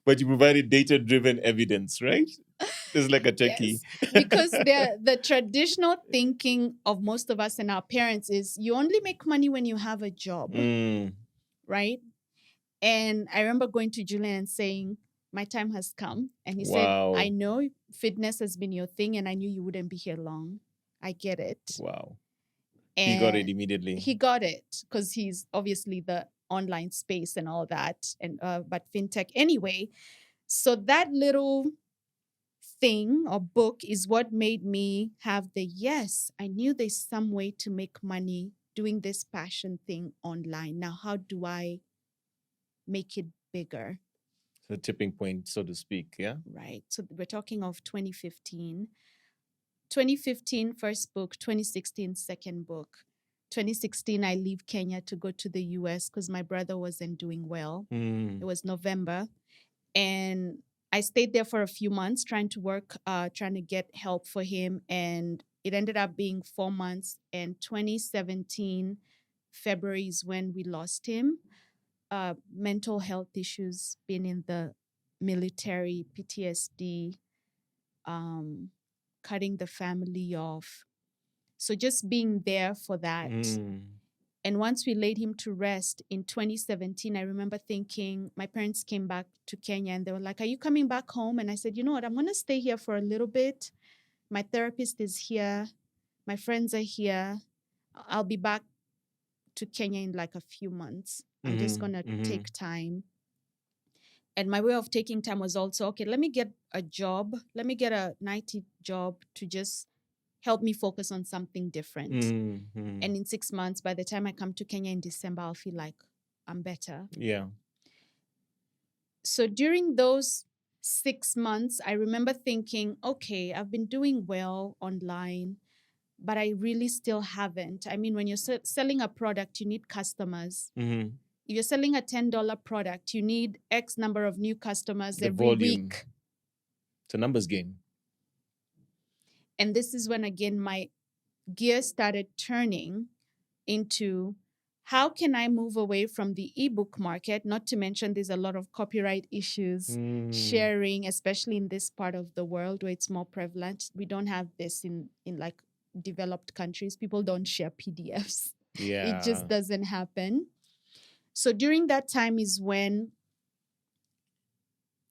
But you provided data-driven evidence, right? It's like a techie. Yes, because the traditional thinking of most of us and our parents is you only make money when you have a job, right? And I remember going to Julian and saying, my time has come. And he said, I know fitness has been your thing and I knew you wouldn't be here long. I get it. Wow. And he got it immediately. He got it because he's obviously the online space and all that, and but fintech anyway. So that little thing or book is what made me have yes, I knew there's some way to make money doing this passion thing online. Now, how do I make it bigger? The tipping point, so to speak, yeah? Right. So we're talking of 2015. 2015, first book. 2016, second book. 2016, I leave Kenya to go to the US because my brother wasn't doing well. It was November. And I stayed there for a few months trying to work, trying to get help for him. And it ended up being 4 months. And 2017, February is when we lost him. Mental health issues, being in the military, PTSD, cutting the family off. So just being there for that. And once we laid him to rest in 2017, I remember thinking, my parents came back to Kenya and they were like, are you coming back home? And I said, you know what, I'm going to stay here for a little bit. My therapist is here. My friends are here. I'll be back to Kenya in like a few months. I'm just going to take time. And my way of taking time was also, okay, let me get a job. Let me get a 90 job to just help me focus on something different. And in 6 months, by the time I come to Kenya in December, I'll feel like I'm better. Yeah. So during those 6 months, I remember thinking, okay, I've been doing well online, but I really still haven't. I mean, when you're selling a product, you need customers. If you're selling a $10 product, you need X number of new customers every week. It's a numbers game. And this is when, again, my gears started turning into how can I move away from the ebook market? Not to mention there's a lot of copyright issues, sharing, especially in this part of the world where it's more prevalent. We don't have this in like developed countries. People don't share PDFs. Yeah. It just doesn't happen. So during that time is when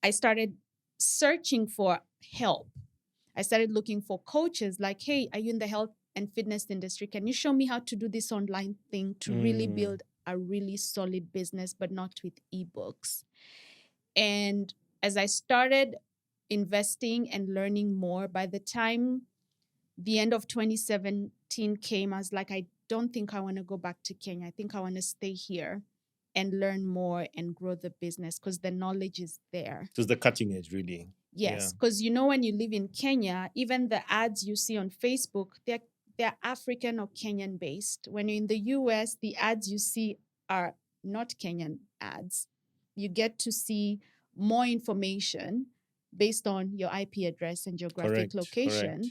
I started searching for help. I started looking for coaches like, hey, are you in the health and fitness industry? Can you show me how to do this online thing to really build a really solid business, but not with ebooks? And as I started investing and learning more, by the time the end of 2017 came, I was like, I don't think I want to go back to Kenya. I think I want to stay here and learn more and grow the business because the knowledge is there. It was the cutting edge, really. Yes, because when you live in Kenya, even the ads you see on Facebook, they're African or Kenyan based. When you're in the US, the ads you see are not Kenyan ads. You get to see more information based on your IP address and geographic location. Correct.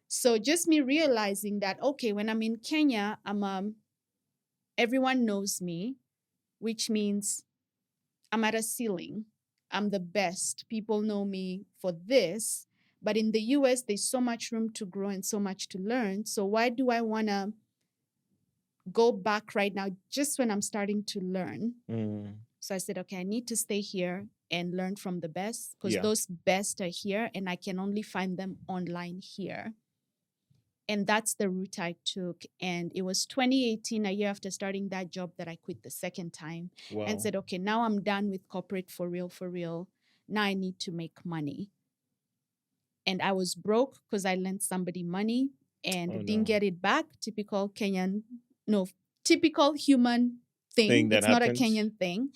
So just me realizing that, okay, when I'm in Kenya, everyone knows me, which means I'm at a ceiling. I'm the best. People know me for this. But in the US, there's so much room to grow and so much to learn. So why do I want to go back right now just when I'm starting to learn? So I said, okay, I need to stay here and learn from the best because those best are here and I can only find them online here. And that's the route I took. And it was 2018, a year after starting that job, that I quit the second time and said, okay, now I'm done with corporate for real, for real. Now I need to make money. And I was broke because I lent somebody money and didn't get it back. Typical Kenyan, typical human thing. It's not a Kenyan thing.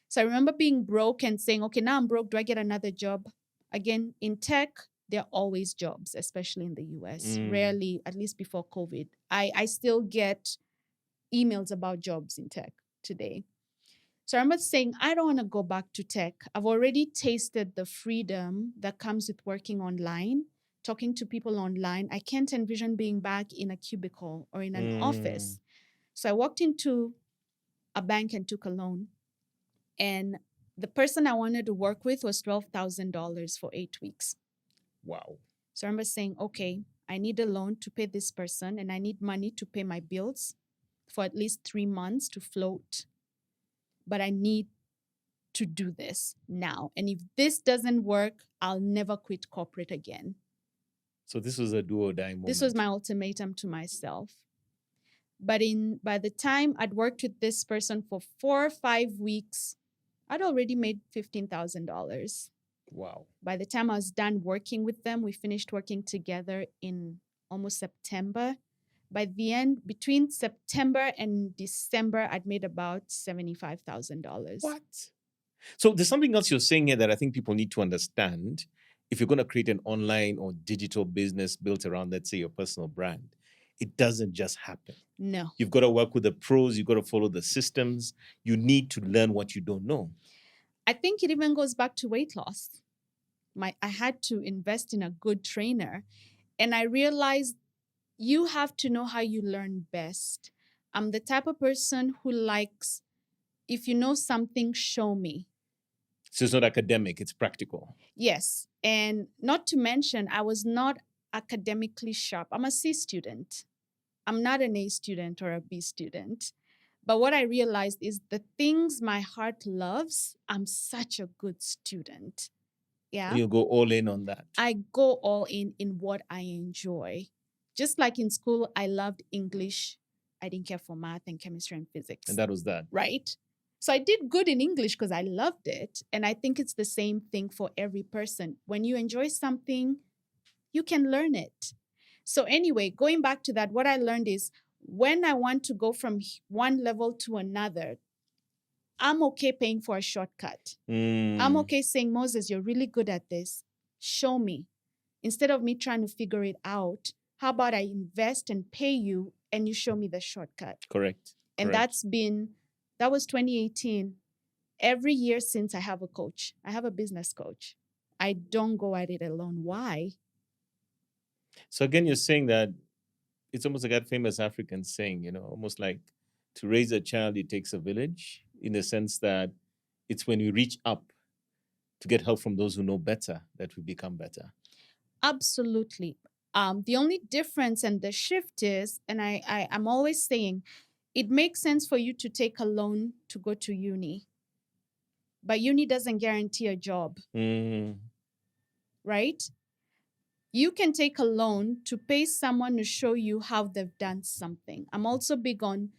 So I remember being broke and saying, okay, now I'm broke. Do I get another job? Again, in tech, there are always jobs, especially in the US. Rarely, at least before COVID. I still get emails about jobs in tech today. So I remember saying, I don't want to go back to tech. I've already tasted the freedom that comes with working online, talking to people online. I can't envision being back in a cubicle or in an office. So I walked into a bank and took a loan. And the person I wanted to work with was $12,000 for 8 weeks. Wow. So I remember saying, okay, I need a loan to pay this person and I need money to pay my bills for at least 3 months to float. But I need to do this now. And if this doesn't work, I'll never quit corporate again. So this was a do or die moment. This was my ultimatum to myself. But by the time I'd worked with this person for 4 or 5 weeks, I'd already made $15,000. Wow. By the time I was done working with them, we finished working together in almost September. By the end, between September and December, I'd made about $75,000. What? So there's something else you're saying here that I think people need to understand. If you're going to create an online or digital business built around, let's say, your personal brand, it doesn't just happen. No. You've got to work with the pros. You've got to follow the systems. You need to learn what you don't know. I think it even goes back to weight loss. I had to invest in a good trainer. And I realized you have to know how you learn best. I'm the type of person who likes, if you know something, show me. So it's not academic, it's practical. Yes. And not to mention, I was not academically sharp. I'm a C student. I'm not an A student or a B student. But what I realized is the things my heart loves, I'm such a good student. Yeah. You go all in on that. I go all in what I enjoy. Just like in school, I loved English. I didn't care for math and chemistry and physics. And that was that. Right? So I did good in English because I loved it. And I think it's the same thing for every person. When you enjoy something, you can learn it. So anyway, going back to that, what I learned is when I want to go from one level to another, I'm okay paying for a shortcut. I'm okay saying, Moses, you're really good at this. Show me. Instead of me trying to figure it out, how about I invest and pay you and you show me the shortcut? Correct. And that was 2018. Every year since, I have a coach. I have a business coach. I don't go at it alone. Why? So again, you're saying that it's almost like that famous African saying, almost like to raise a child, it takes a village, in the sense that it's when we reach up to get help from those who know better that we become better. Absolutely. The only difference and the shift is, and I'm always saying, it makes sense for you to take a loan to go to uni, but uni doesn't guarantee a job, right? You can take a loan to pay someone to show you how they've done something. I'm also big on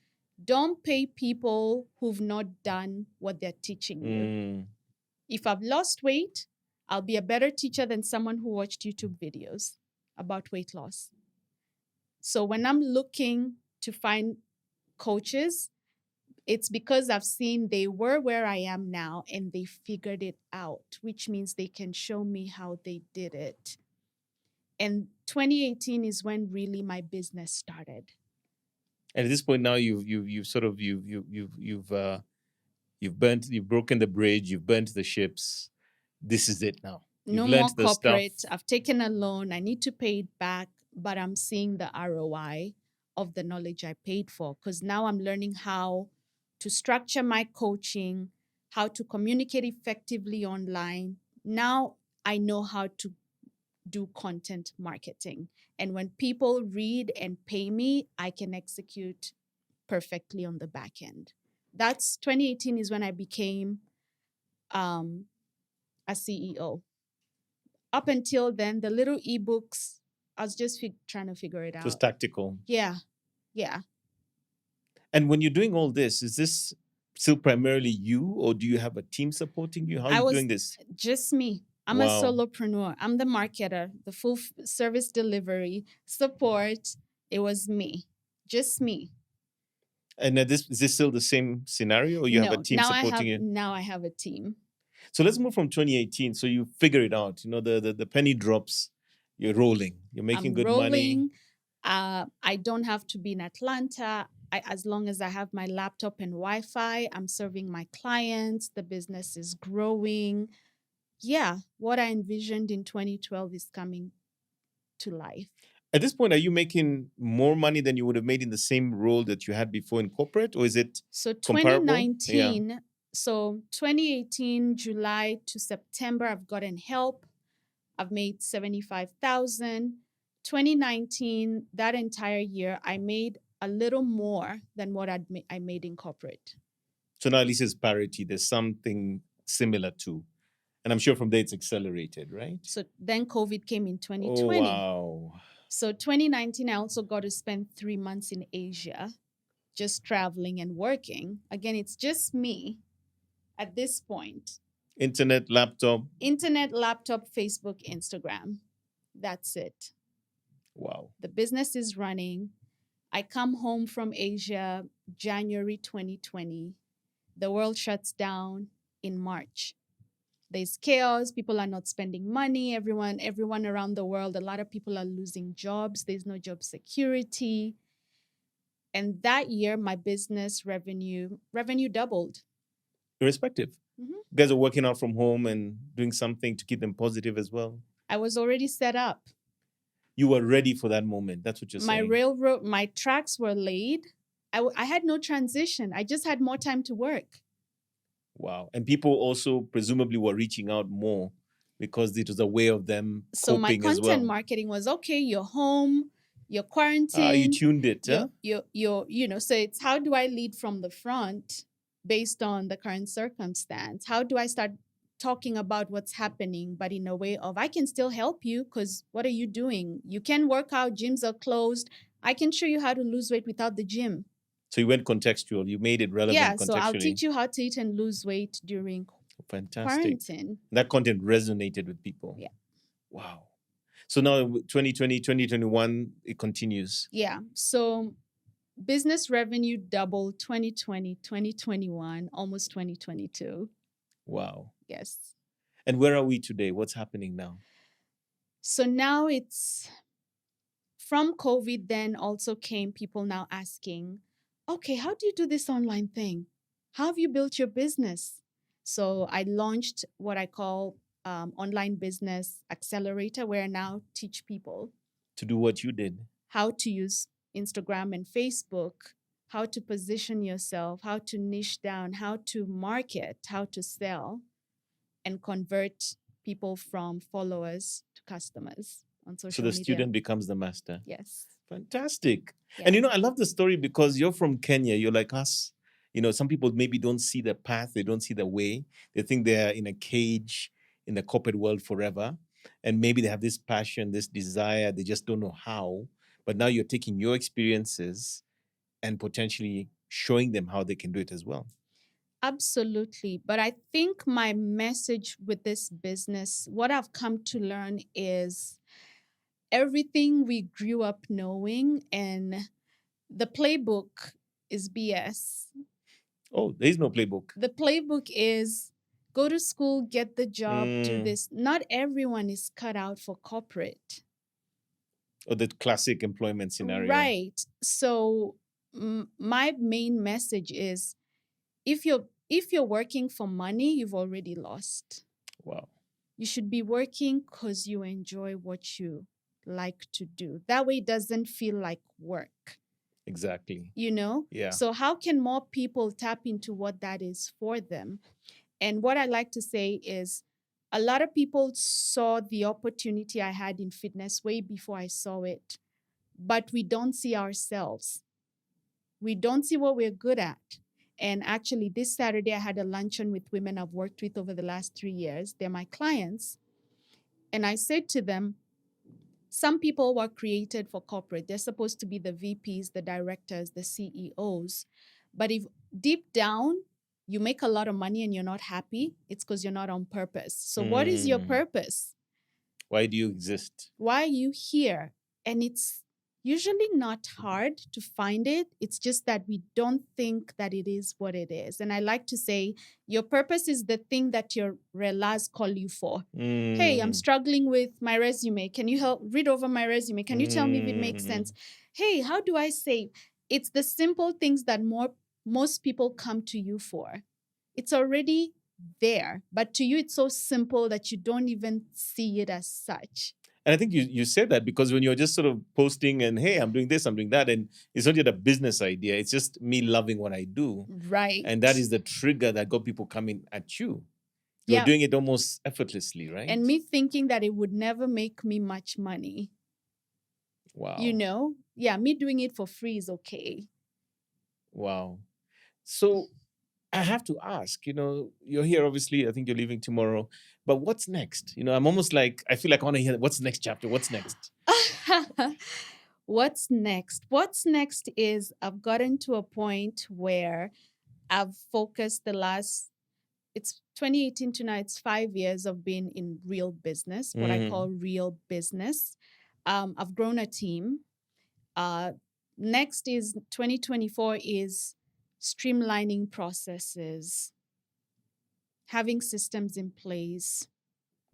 don't pay people who've not done what they're teaching you. If I've lost weight, I'll be a better teacher than someone who watched YouTube videos about weight loss. So when I'm looking to find coaches, it's because I've seen they were where I am now and they figured it out, which means they can show me how they did it. And 2018 is when really my business started. And at this point now, you've sort of you've broken the bridge, you've burnt the ships. This is it now. No You've more learned the stuff. corporate. I've taken a loan. I need to pay it back, but I'm seeing the ROI of the knowledge I paid for, because now I'm learning how to structure my coaching, how to communicate effectively online. Now I know how to do content marketing. And when people read and pay me, I can execute perfectly on the back end. That's 2018 is when I became a CEO. Up until then, the little ebooks, I was just trying to figure it It was out. tactical. Yeah. And when you're doing all this, is this still primarily you, or do you have a team supporting you? How are you doing this? Just me. I'm a solopreneur. I'm the marketer, the full service delivery, support. It was me, just me. And is this still the same scenario, or you have a team supporting you? Now I have a team. So let's move from 2018. So you figure it out. You know, the penny drops. You're rolling. You're making good money. I don't have to be in Atlanta. As long as I have my laptop and Wi-Fi, I'm serving my clients. The business is growing. Yeah, what I envisioned in 2012 is coming to life. At this point, are you making more money than you would have made in the same role that you had before in corporate, or is it comparable? 2019, so 2018, July to September, I've gotten help. I've made 75,000. 2019, that entire year, I made a little more than what I made in corporate. So now at least it's parity. There's something similar to. And I'm sure from there it's accelerated, right? So then COVID came in 2020. Oh, wow. So 2019, I also got to spend 3 months in Asia, just traveling and working. Again, it's just me at this point. Internet, laptop, Facebook, Instagram. That's it. Wow. The business is running. I come home from Asia January 2020. The world shuts down in March. There's chaos. People are not spending money. Everyone around the world, a lot of people are losing jobs. There's no job security. And that year, my business revenue doubled. Irrespective. Mm-hmm. You guys are working out from home and doing something to keep them positive as well. I was already set up. You were ready for that moment. That's what you're saying. My tracks were laid. I had no transition. I just had more time to work. Wow. And people also presumably were reaching out more because it was a way of them so coping my as well. content marketing was, okay, you're home, you're quarantined. You tuned it, huh? So it's how do I lead from the front based on the current circumstance? How do I start talking about what's happening, but in a way of, I can still help you, because what are you doing? You can work out, gyms are closed. I can show you how to lose weight without the gym. So you went contextual. You made it relevant contextually. So I'll teach you how to eat and lose weight during quarantine. That content resonated with people. Yeah. Wow. So now 2020, 2021, it continues. Yeah. So business revenue doubled 2020, 2021, almost 2022. Wow. Yes. And where are we today? What's happening now? So now it's from COVID, then also came people now asking, okay, how do you do this online thing? How have you built your business? So I launched what I call online business accelerator, where I now teach people to do what you did. How to use Instagram and Facebook, how to position yourself, how to niche down, how to market, how to sell, and convert people from followers to customers on social media. So the student becomes the master. Yes. Fantastic. Yeah. And I love the story because you're from Kenya. You're like us. Some people maybe don't see the path. They don't see the way. They think they're in a cage in the corporate world forever. And maybe they have this passion, this desire. They just don't know how. But now you're taking your experiences and potentially showing them how they can do it as well. Absolutely. But I think my message with this business, what I've come to learn is everything we grew up knowing and The playbook is BS. Oh, there is no playbook. The playbook is go to school, get the job, do Mm. this. Not everyone is cut out for corporate. Or the classic employment scenario. Right. So my main message is if you're working for money, you've already lost. Wow. You should be working because you enjoy what you like to do. That way it doesn't feel like work. Exactly. You know? Yeah. So how can more people tap into what that is for them? And what I like to say is a lot of people saw the opportunity I had in fitness way before I saw it, but we don't see ourselves. We don't see what we're good at. And actually, this Saturday, I had a luncheon with women I've worked with over the last 3 years. They're my clients. And I said to them, some people were created for corporate. They're supposed to be the VPs, the directors, the CEOs. But if deep down you make a lot of money and you're not happy, it's because you're not on purpose. So, what is your purpose? Why do you exist? Why are you here? And it's usually not hard to find it. It's just that we don't think that it is what it is. And I like to say, your purpose is the thing that your relas call you for. Hey, I'm struggling with my resume. Can you help read over my resume? Can you tell me if it makes sense? Hey, how do I save? It's the simple things that most people come to you for. It's already there, but to you it's so simple that you don't even see it as such. And I think you said that because when you're just sort of posting and, hey, I'm doing this, I'm doing that, and it's not yet a business idea, it's just me loving what I do. Right. And that is the trigger that got people coming at you. You're doing it almost effortlessly, right? And me thinking that it would never make me much money. Wow. You know? Yeah, me doing it for free is okay. Wow. So I have to ask, you're here, obviously, I think you're leaving tomorrow, but what's next? I'm almost like, I feel like I want to hear what's the next chapter, what's next? What's next? What's next is I've gotten to a point where I've focused it's 2018 to now, it's 5 years of being in real business, what I call real business. I've grown a team. Next is 2024 is streamlining processes, having systems in place,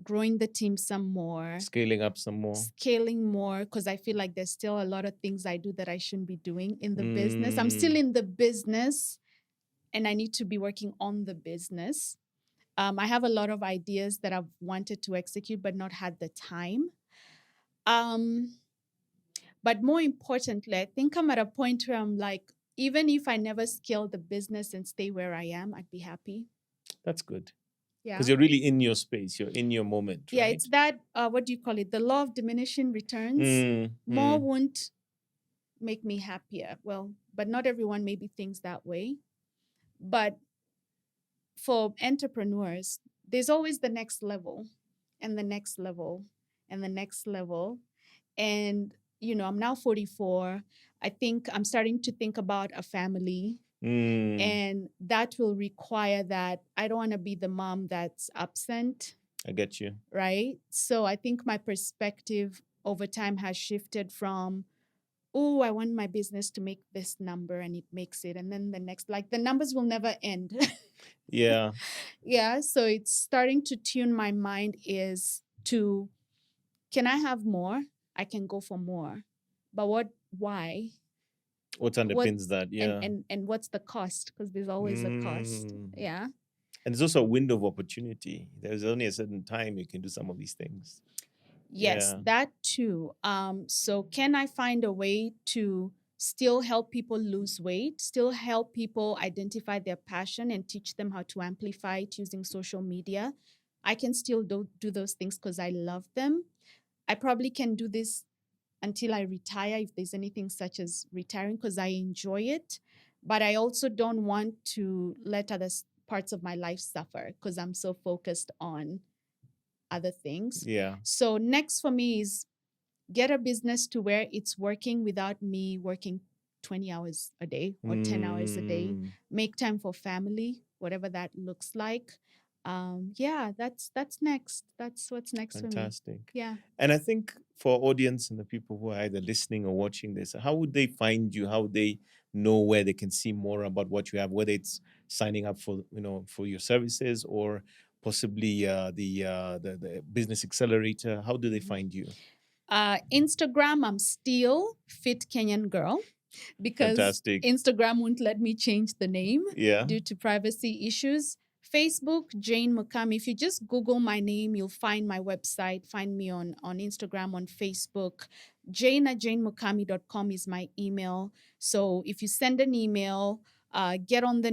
growing the team some more, scaling up some more, scaling more, because I feel like there's still a lot of things I do that I shouldn't be doing in the business. I'm still in the business and I need to be working on the business. I have a lot of ideas that I've wanted to execute but not had the time. But more importantly, I think I'm at a point where I'm like, even if I never scale the business and stay where I am, I'd be happy. That's good. Yeah. Because you're really in your space, you're in your moment. Yeah, right? it's that, what do you call it? The law of diminishing returns. More won't make me happier. Well, but not everyone maybe thinks that way. But for entrepreneurs, there's always the next level and the next level and the next level. And, I'm now 44. I think I'm starting to think about a family. And that will require that I don't want to be the mom that's absent. I get you. Right? So I think my perspective over time has shifted from, oh, I want my business to make this number and it makes it. And then the next, like the numbers will never end. Yeah. Yeah. So it's starting to tune my mind is to, can I have more? I can go for more. But why? What underpins that? Yeah. And what's the cost? Because there's always a cost. Yeah. And there's also a window of opportunity. There's only a certain time you can do some of these things. Yes, that too. So can I find a way to still help people lose weight, still help people identify their passion and teach them how to amplify it using social media? I can still do those things because I love them. I probably can do this until I retire, if there's anything such as retiring, because I enjoy it. But I also don't want to let other parts of my life suffer because I'm so focused on other things. Yeah. So next for me is get a business to where it's working without me working 20 hours a day or 10 hours a day. Make time for family, whatever that looks like. Yeah, that's next. That's what's next for me. Fantastic. Yeah. And I think for our audience and the people who are either listening or watching this, how would they find you? How would they know where they can see more about what you have, whether it's signing up for, for your services or possibly the business accelerator? How do they find you? Instagram, I'm still Fit Kenyan Girl because Fantastic. Instagram won't let me change the name Yeah. due to privacy issues. Facebook, Jane Mukami. If you just Google my name, you'll find my website. Find me on Instagram, on Facebook. Jane at janemukami.com is my email. So if you send an email, get on the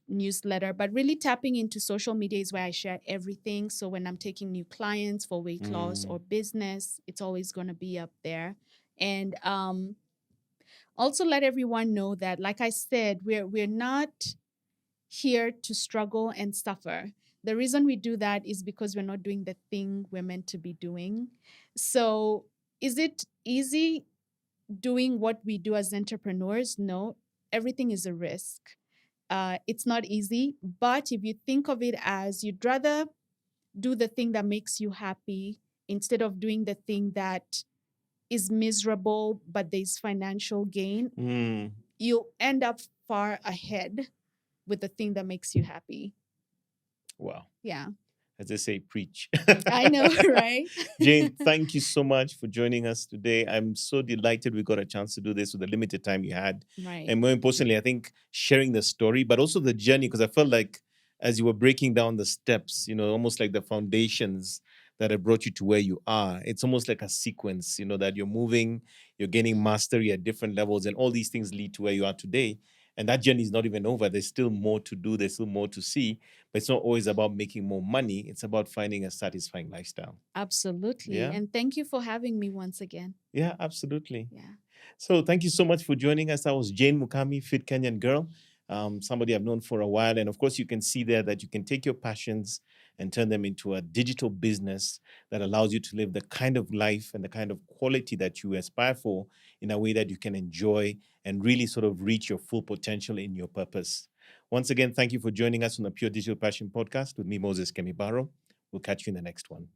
newsletter, but really tapping into social media is where I share everything. So when I'm taking new clients for weight loss or business, it's always going to be up there. And also let everyone know that, like I said, we're not here to struggle and suffer. The reason we do that is because we're not doing the thing we're meant to be doing. So is it easy doing what we do as entrepreneurs? No, everything is a risk. It's not easy, but if you think of it as you'd rather do the thing that makes you happy instead of doing the thing that is miserable but there's financial gain, you'll end up far ahead with the thing that makes you happy. Wow. Yeah. As they say, preach. I know, right? Jane, thank you so much for joining us today. I'm so delighted we got a chance to do this with the limited time you had. Right. And more importantly, I think sharing the story, but also the journey, because I felt like as you were breaking down the steps, almost like the foundations that have brought you to where you are, it's almost like a sequence, that you're moving, you're gaining mastery at different levels, and all these things lead to where you are today. And that journey is not even over. There's still more to do. There's still more to see. But it's not always about making more money. It's about finding a satisfying lifestyle. Absolutely. Yeah. And thank you for having me once again. Yeah, absolutely. Yeah. So thank you so much for joining us. That was Jane Mukami, Fit Kenyan Girl, somebody I've known for a while. And of course, you can see there that you can take your passions and turn them into a digital business that allows you to live the kind of life and the kind of quality that you aspire for in a way that you can enjoy and really sort of reach your full potential in your purpose. Once again, thank you for joining us on the Pure Digital Passion Podcast with me, Moses Kemibaro. We'll catch you in the next one.